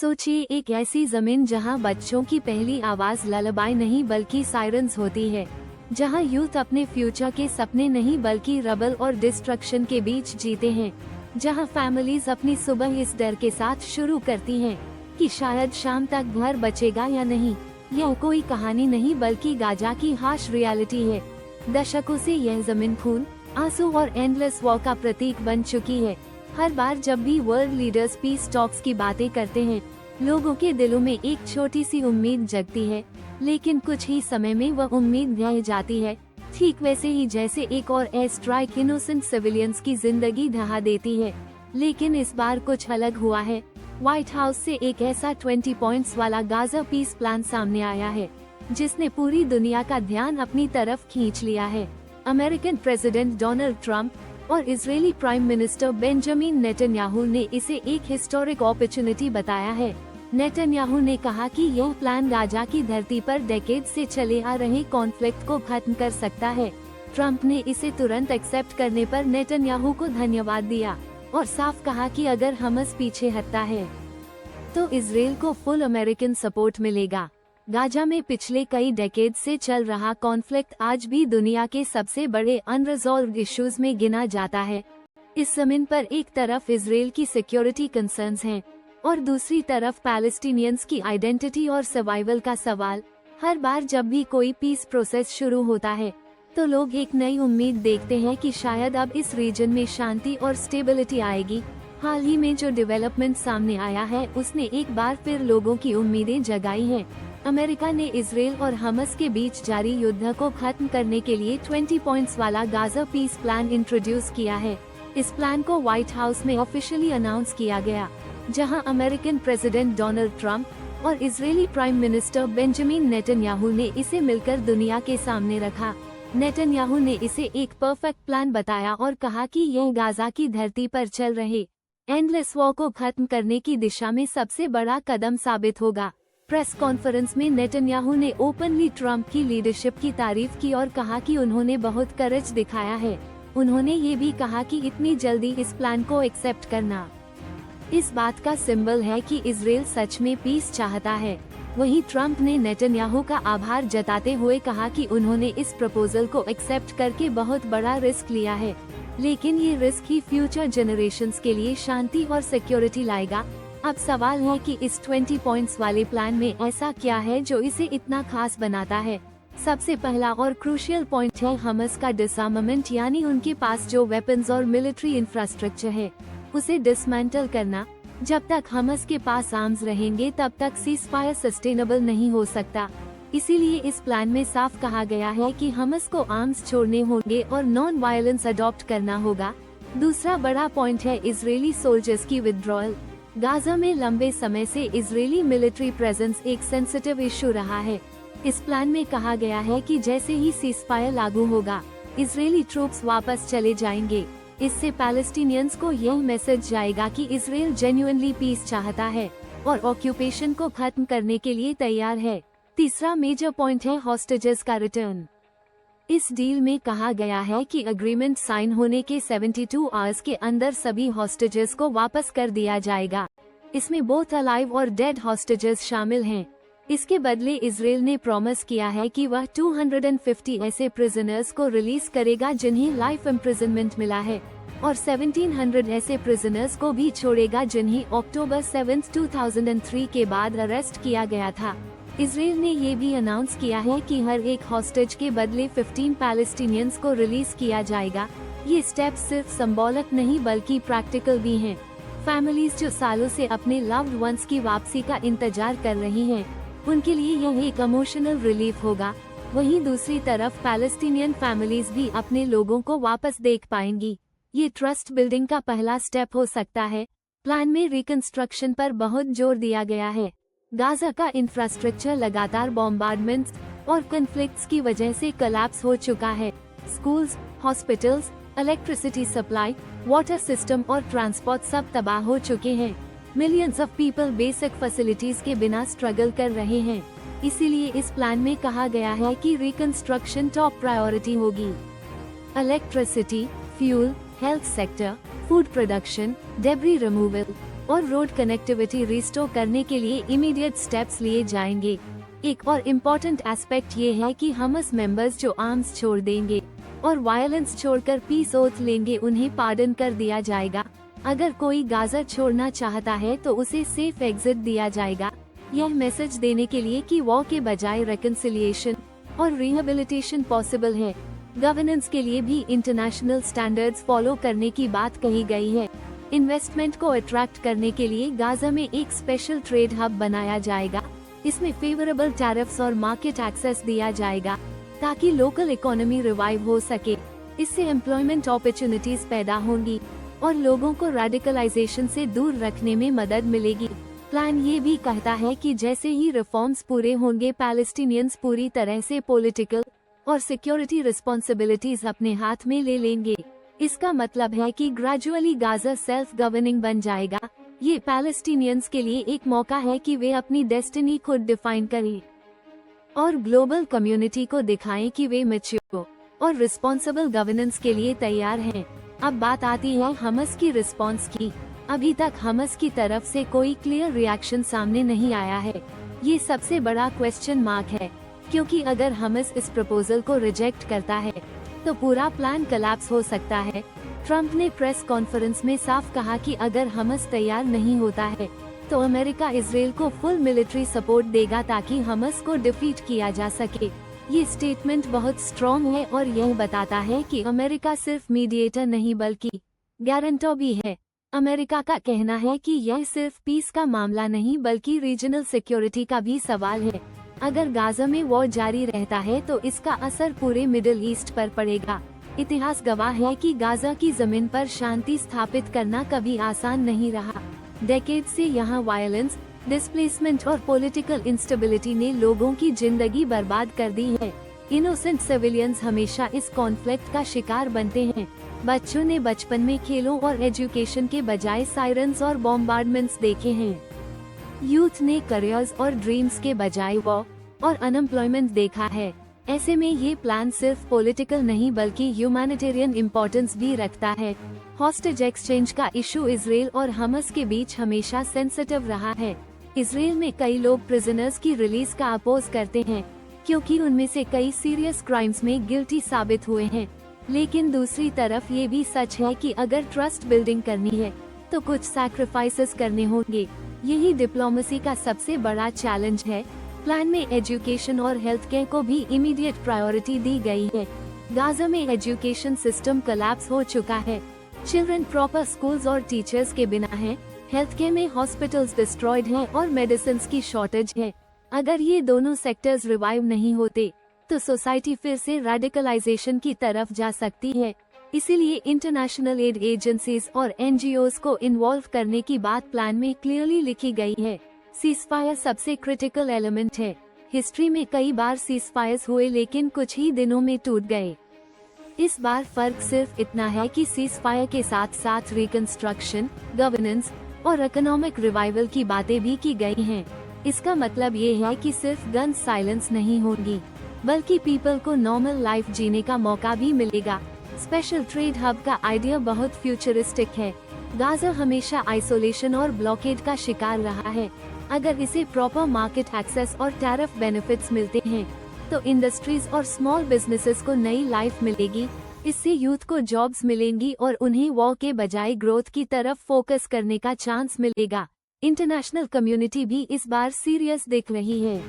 सोचिए एक ऐसी जमीन जहां बच्चों की पहली आवाज ललबाई नहीं बल्कि सायरन्स होती है, जहां यूथ अपने फ्यूचर के सपने नहीं बल्कि रबल और डिस्ट्रक्शन के बीच जीते हैं, जहां फैमिलीज अपनी सुबह इस डर के साथ शुरू करती हैं कि शायद शाम तक घर बचेगा या नहीं। यह कोई कहानी नहीं बल्कि गाजा की हार्श रियलिटी है। दशकों से यह जमीन खून, आंसू और एंडलेस वॉर का प्रतीक बन चुकी है। हर बार जब भी वर्ल्ड लीडर्स पीस टॉक्स की बातें करते हैं, लोगों के दिलों में एक छोटी सी उम्मीद जगती है, लेकिन कुछ ही समय में वह उम्मीद ढह जाती है, ठीक वैसे ही जैसे एक और एयर स्ट्राइक इनोसेंट सिविलियंस की जिंदगी ढहा देती है। लेकिन इस बार कुछ अलग हुआ है। व्हाइट हाउस से एक ऐसा 20 पॉइंट्स वाला गाजा पीस प्लान सामने आया है, जिसने पूरी दुनिया का ध्यान अपनी तरफ खींच लिया है। अमेरिकन प्रेसिडेंट डोनाल्ड ट्रंप और Israeli prime minister Benjamin Netanyahu ने इसे एक हिस्टोरिक अपॉर्चुनिटी बताया है। नेतन्याहू ने कहा कि यह प्लान गाजा की धरती पर डेकेड से चले आ रहे कॉन्फ्लिक्ट को खत्म कर सकता है। ट्रंप ने इसे तुरंत एक्सेप्ट करने पर नेतन्याहू को धन्यवाद दिया और साफ कहा कि अगर हमास पीछे हटता है तो इजरायल को फुल अमेरिकन सपोर्ट मिलेगा। गाजा में पिछले कई डेकेड से चल रहा कॉन्फ्लिक्ट आज भी दुनिया के सबसे बड़े अनरिजॉल्व्ड इश्यूज में गिना जाता है। इस जमीन पर एक तरफ इजरायल की सिक्योरिटी कंसर्न्स हैं और दूसरी तरफ पैलेस्टीनियंस की आइडेंटिटी और सर्वाइवल का सवाल। हर बार जब भी कोई पीस प्रोसेस शुरू होता है तो लोग एक नई उम्मीद देखते हैं कि शायद अब इस रीजन में शांति और स्टेबिलिटी आएगी। हाल ही में जो डेवलपमेंट सामने आया है उसने एक बार फिर लोगों की उम्मीदें जगाई हैं। अमेरिका ने इजरायल और हमास के बीच जारी युद्ध को खत्म करने के लिए 20 पॉइंट्स वाला गाजा पीस प्लान इंट्रोड्यूस किया है। इस प्लान को व्हाइट हाउस में ऑफिशियली अनाउंस किया गया, जहां अमेरिकन प्रेसिडेंट डोनाल्ड ट्रंप और Israeli prime minister Benjamin Netanyahu ने इसे मिलकर दुनिया के सामने रखा। नेतन्याहू ने इसे एक परफेक्ट प्लान बताया और कहा कि यह गाजा की धरती पर चल रहे एंडलेस वॉर को खत्म करने की दिशा में सबसे बड़ा कदम साबित होगा। प्रेस कॉन्फ्रेंस में नेतन्याहू ने ओपनली ट्रंप की लीडरशिप की तारीफ की और कहा कि उन्होंने बहुत करेज दिखाया है। उन्होंने ये भी कहा कि इतनी जल्दी इस प्लान को एक्सेप्ट करना इस बात का सिंबल है कि इजरायल सच में पीस चाहता है। वहीं ट्रंप ने नेतन्याहू का आभार जताते हुए कहा कि उन्होंने इस प्रपोजल को एक्सेप्ट करके बहुत बड़ा रिस्क लिया है, लेकिन ये रिस्क ही फ्यूचर जनरेशंस के लिए शांति और सिक्योरिटी लाएगा। अब सवाल है कि इस 20 पॉइंट्स वाले प्लान में ऐसा क्या है जो इसे इतना खास बनाता है। सबसे पहला और क्रूशियल पॉइंट है हमास का डिसआर्मामेंट, यानी उनके पास जो वेपन्स और मिलिट्री इंफ्रास्ट्रक्चर है उसे डिसमेंटल करना। जब तक हमास के पास आर्म्स रहेंगे तब तक सीजफायर सस्टेनेबल नहीं हो सकता। इसीलिए इस प्लान में साफ कहा गया है कि हमास को आर्म्स छोड़ने होंगे और नॉन वायलेंस अडॉप्ट करना होगा। दूसरा बड़ा पॉइंट है इजरायली सोल्जर्स की विड्रॉयल। गाजा में लंबे समय से इजरायली मिलिट्री प्रेजेंस एक सेंसिटिव इशू रहा है। इस प्लान में कहा गया है कि जैसे ही सीजफायर लागू होगा, इजरायली ट्रूप्स वापस चले जाएंगे। इससे पैलेस्टीनियंस को यह मैसेज जाएगा कि इजरायल जेन्युइनली पीस चाहता है और ऑक्यूपेशन को खत्म करने के लिए तैयार है। तीसरा मेजर पॉइंट है हॉस्टेजेस का रिटर्न। इस डील में कहा गया है कि एग्रीमेंट साइन होने के 72 आवर्स के अंदर सभी हॉस्टेजेस को वापस कर दिया जाएगा। इसमें बोथ अलाइव और डेड हॉस्टेजेस शामिल हैं। इसके बदले इजरायल ने प्रॉमिस किया है कि वह 250 ऐसे प्रिजनर्स को रिलीज करेगा जिन्हें लाइफ इम्प्रिजनमेंट मिला है और 1700 ऐसे प्रिजनर्स को भी छोड़ेगा जिन्हें अक्टूबर 7, 2003 के बाद अरेस्ट किया गया था। इजरायल ने ये भी अनाउंस किया है कि हर एक हॉस्टेज के बदले 15 पैलेस्टीनियंस को रिलीज किया जाएगा। ये स्टेप सिर्फ सिंबॉलिक नहीं बल्कि प्रैक्टिकल भी हैं। फैमिलीज जो सालों से अपने लव्ड वंस की वापसी का इंतजार कर रही हैं, उनके लिए यह एक इमोशनल रिलीफ होगा। वहीं दूसरी तरफ पैलेस्टीनियन फैमिलीज भी अपने लोगों को वापस देख पाएंगी। ये ट्रस्ट बिल्डिंग का पहला स्टेप हो सकता है। प्लान में रिकंस्ट्रक्शन पर बहुत जोर दिया गया है। गाजा का इंफ्रास्ट्रक्चर लगातार बॉम्बार्डमेंट्स और कॉन्फ्लिक्ट्स की वजह से कोलैप्स हो चुका है। Schools, hospitals, electricity supply, water system और ट्रांसपोर्ट सब तबाह हो चुके हैं। Millions of people basic facilities के बिना स्ट्रगल कर रहे हैं। इसीलिए इस प्लान में कहा गया है कि रिकंस्ट्रक्शन टॉप प्रायोरिटी होगी। Electricity, fuel, health sector, food production, debris removal और रोड कनेक्टिविटी रिस्टोर करने के लिए इमीडिएट स्टेप्स लिए जाएंगे। एक और इम्पोर्टेंट एस्पेक्ट ये है कि हमास मेंबर्स जो आर्म्स छोड़ देंगे और वायलेंस छोड़कर पीस ओथ लेंगे, उन्हें पार्डन कर दिया जाएगा। अगर कोई गाजा छोड़ना चाहता है तो उसे सेफ एग्जिट दिया जाएगा। यह मैसेज देने के लिए कि वॉर के बजाय रेकन्सिलिएशन और रिहेबिलिटेशन पॉसिबल है। गवर्नेंस के लिए भी इंटरनेशनल स्टैंडर्ड्स फॉलो करने की बात कही गई है। इन्वेस्टमेंट को अट्रैक्ट करने के लिए गाजा में एक स्पेशल ट्रेड हब बनाया जाएगा। इसमें फेवरेबल टैरिफ्स और मार्केट एक्सेस दिया जाएगा ताकि लोकल इकोनॉमी रिवाइव हो सके। इससे एम्प्लॉयमेंट अपॉर्चुनिटीज पैदा होंगी और लोगों को रेडिकलाइजेशन से दूर रखने में मदद मिलेगी। प्लान ये भी कहता है कि जैसे ही रिफॉर्म्स पूरे होंगे, पैलेस्टीनियंस पूरी तरह से पॉलिटिकल और सिक्योरिटी रिस्पॉन्सिबिलिटीज अपने हाथ में ले लेंगे। इसका मतलब है कि ग्रेजुअली गाजा सेल्फ गवर्निंग बन जाएगा। ये पैलेस्टीनियंस के लिए एक मौका है कि वे अपनी डेस्टिनी खुद डिफाइन करें और ग्लोबल कम्युनिटी को दिखाएं कि वे मैच्योर और रिस्पॉन्सिबल गवर्नेंस के लिए तैयार हैं। अब बात आती है हमास की रिस्पॉन्स की। अभी तक हमास की तरफ से कोई क्लियर रिएक्शन सामने नहीं आया है। ये सबसे बड़ा क्वेश्चन मार्क है, क्योंकि अगर हमास इस प्रपोजल को रिजेक्ट करता है तो पूरा प्लान कोलैप्स हो सकता है। ट्रंप ने प्रेस कॉन्फ्रेंस में साफ कहा कि अगर हमास तैयार नहीं होता है तो अमेरिका इजराइल को फुल मिलिट्री सपोर्ट देगा ताकि हमास को डिफीट किया जा सके। ये स्टेटमेंट बहुत स्ट्रॉन्ग है और यह बताता है कि अमेरिका सिर्फ मीडिएटर नहीं बल्कि गारंटर भी है। अमेरिका का कहना है कि यह सिर्फ पीस का मामला नहीं बल्कि रीजनल सिक्योरिटी का भी सवाल है। अगर गाजा में वॉर जारी रहता है तो इसका असर पूरे मिडिल ईस्ट पर पड़ेगा। इतिहास गवाह है कि गाजा की जमीन पर शांति स्थापित करना कभी आसान नहीं रहा। डेकेड से यहाँ वायलेंस, डिस्प्लेसमेंट और पॉलिटिकल इंस्टेबिलिटी ने लोगों की जिंदगी बर्बाद कर दी है। इनोसेंट सिविलियंस हमेशा इस कॉन्फ्लिक्ट का शिकार बनते हैं। बच्चों ने बचपन में खेलों और एजुकेशन के बजाय सायरन्स और बॉम्बार्डमेंट्स देखे हैं। यूथ ने करियर्स और ड्रीम्स के बजाय वॉर और अनएम्प्लॉयमेंट देखा है। ऐसे में ये प्लान सिर्फ पॉलिटिकल नहीं बल्कि ह्यूमैनिटेरियन इम्पोर्टेंस भी रखता है। हॉस्टेज एक्सचेंज का इशू इजराइल और हमास के बीच हमेशा सेंसिटिव रहा है। इजराइल में कई लोग प्रिजनर्स की रिलीज का अपोज करते हैं क्योंकि उनमें से कई सीरियस क्राइम्स में गिल्टी साबित हुए हैं। लेकिन दूसरी तरफ ये भी सच है कि अगर ट्रस्ट बिल्डिंग करनी है तो कुछ सैक्रिफाइसेस करने होंगे। यही डिप्लोमेसी का सबसे बड़ा चैलेंज है। प्लान में एजुकेशन और हेल्थ केयर को भी इमीडिएट प्रायोरिटी दी गई है। गाजा में एजुकेशन सिस्टम कोलैप्स हो चुका है। चिल्ड्रन प्रॉपर स्कूल्स और टीचर्स के बिना हैं। हेल्थ केयर में हॉस्पिटल्स डिस्ट्रॉयड हैं और मेडिसिन की शॉर्टेज है। अगर ये दोनों सेक्टर्स रिवाइव नहीं होते तो सोसाइटी फिर से रेडिकलाइजेशन की तरफ जा सकती है। इसीलिए इंटरनेशनल एड एजेंसीज और एनजीओज को इन्वॉल्व करने की बात प्लान में क्लियरली लिखी गई है। सीजफायर सबसे क्रिटिकल एलिमेंट है। हिस्ट्री में कई बार सीजफायर्स हुए लेकिन कुछ ही दिनों में टूट गए। इस बार फर्क सिर्फ इतना है कि सीजफायर के साथ साथ रिकंस्ट्रक्शन, गवर्नेंस और इकोनॉमिक रिवाइवल की बातें भी की गई हैं। इसका मतलब ये है कि सिर्फ गन साइलेंस नहीं होगी बल्कि पीपल को नॉर्मल लाइफ जीने का मौका भी मिलेगा। स्पेशल ट्रेड हब का आइडिया बहुत फ्यूचरिस्टिक है। गाजा हमेशा आइसोलेशन और ब्लॉकेड का शिकार रहा है। अगर इसे प्रॉपर मार्केट एक्सेस और टैरिफ बेनिफिट्स मिलते हैं तो इंडस्ट्रीज और स्मॉल बिजनेसेस को नई लाइफ मिलेगी। इससे यूथ को जॉब्स मिलेंगी और उन्हें वॉर के बजाय ग्रोथ की तरफ फोकस करने का चांस मिलेगा। इंटरनेशनल कम्युनिटी भी इस बार सीरियस दिख रही है।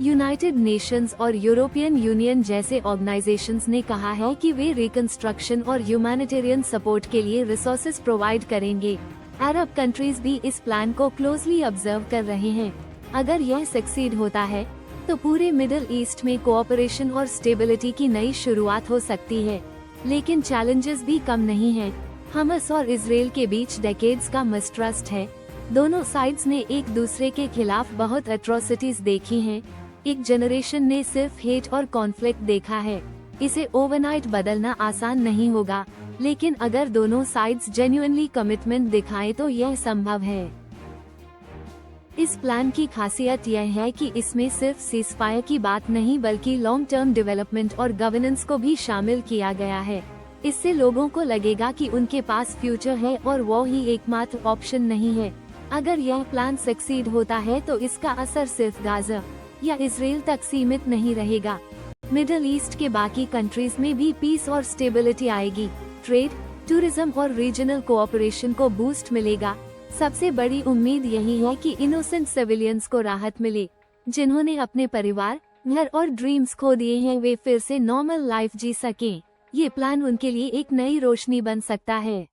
यूनाइटेड नेशंस और यूरोपियन यूनियन जैसे ऑर्गेनाइजेशंस ने कहा है कि वे रिकंस्ट्रक्शन और ह्यूमैनिटेरियन सपोर्ट के लिए रिसोर्सेज प्रोवाइड करेंगे। अरब कंट्रीज भी इस प्लान को क्लोजली ऑब्जर्व कर रहे हैं। अगर यह सक्सीड होता है तो पूरे मिडिल ईस्ट में कोऑपरेशन और स्टेबिलिटी की नई शुरुआत हो सकती है। लेकिन चैलेंजेस भी कम नहीं हैं। हमास और इजराइल के बीच डेकेड्स का मिसट्रस्ट है। दोनों साइड्स ने एक दूसरे के खिलाफ बहुत एट्रोसिटीज देखी हैं। एक जनरेशन ने सिर्फ हेट और कॉन्फ्लिक्ट देखा है। इसे ओवरनाइट बदलना आसान नहीं होगा, लेकिन अगर दोनों साइड्स जेन्युइनली कमिटमेंट दिखाएं तो यह संभव है। इस प्लान की खासियत यह है कि इसमें सिर्फ सीजफायर की बात नहीं बल्कि लॉन्ग टर्म डेवलपमेंट और गवर्नेंस को भी शामिल किया गया है। इससे लोगों को लगेगा कि उनके पास फ्यूचर है और वो ही एकमात्र ऑप्शन नहीं है। अगर यह प्लान सक्सीड होता है तो इसका असर सिर्फ गाजा या इसराइल तक सीमित नहीं रहेगा। मिडिल ईस्ट के बाकी कंट्रीज में भी पीस और स्टेबिलिटी आएगी। ट्रेड, टूरिज्म और रीजनल कोऑपरेशन को बूस्ट मिलेगा। सबसे बड़ी उम्मीद यही है कि इनोसेंट सिविलियंस को राहत मिले, जिन्होंने अपने परिवार, घर और ड्रीम्स खो दिए हैं, वे फिर से नॉर्मल लाइफ जी सकें। ये प्लान उनके लिए एक नई रोशनी बन सकता है।